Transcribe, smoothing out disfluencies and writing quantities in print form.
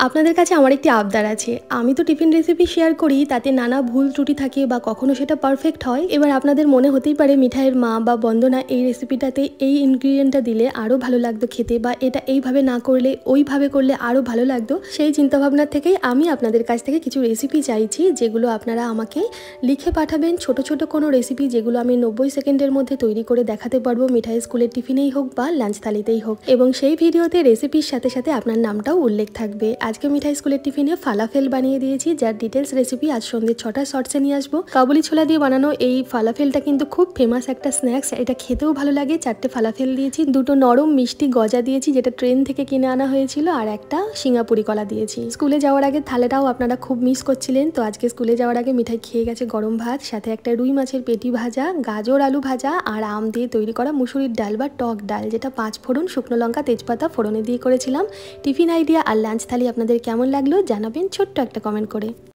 আপনাদের কাছে আমার একটি আবদার আছে। আমি তো টিফিন রেসিপি শেয়ার করি, তাতে নানা ভুল ত্রুটি থাকে বা কখনো সেটা পারফেক্ট হয়। এবার আপনাদের মনে হতেই পারে মিঠাইয়ের মা বা বন্দনা এই রেসিপিটাতে এই ইনগ্রিডিয়েন্টটা দিলে আরও ভালো লাগতো খেতে, বা এটা এইভাবে না করলে ওইভাবে করলে আরও ভালো লাগতো। সেই চিন্তাভাবনার থেকেই আমি আপনাদের কাছ থেকে কিছু রেসিপি চাইছি, যেগুলো আপনারা আমাকে লিখে পাঠাবেন। ছোট ছোট কোনো রেসিপি যেগুলো আমি 90 সেকেন্ডের মধ্যে তৈরি করে দেখাতে পারবো, মিঠাই স্কুলের টিফিনেই হোক বা লাঞ্চ থালিতেই হোক, এবং সেই ভিডিওতে রেসিপির সাথে সাথে আপনার নামটাও উল্লেখ থাকবে। আজকে মিঠাই স্কুলের টিফিনে ফালাফেল বানিয়ে দিয়েছি, যার ডিটেলস রেসিপি আজ সন্ধ্যে 6টার শর্টসে নিয়ে আসবো। কাবুলি ছোলা দিয়ে বানানো এই ফালাফেলটা কিন্তু খুব ফেমাস একটা স্ন্যাক্স। এটা খেতেও ভালো লাগে। 4টে ফালাফেল দিয়েছি, 2টো নরম মিষ্টি গজা দিয়েছি যেটা ট্রেন থেকে কিনে আনা হয়েছিল, আর একটা সিঙ্গাপুরি কলা দিয়েছি। স্কুলে যাওয়ার আগে থালাটাও আপনারা খুব মিস করছিলেন, তো আজকে স্কুলে যাওয়ার আগে মিঠাই খেয়ে গেছে গরম ভাত, সাথে একটা রুই মাছের পেটি ভাজা, গাজর আলু ভাজা, আর আম দিয়ে তৈরি করা মুসুরির ডাল বা টক ডাল, যেটা 5 ফোড়ন, শুকনো লঙ্কা, তেজপাতা ফোড়নে দিয়ে করেছিলাম। টিফিন আইডিয়া আর লাঞ্চ থালি আপনাদের কেমন লাগলো জানাবেন ছোট্ট একটা কমেন্ট করে।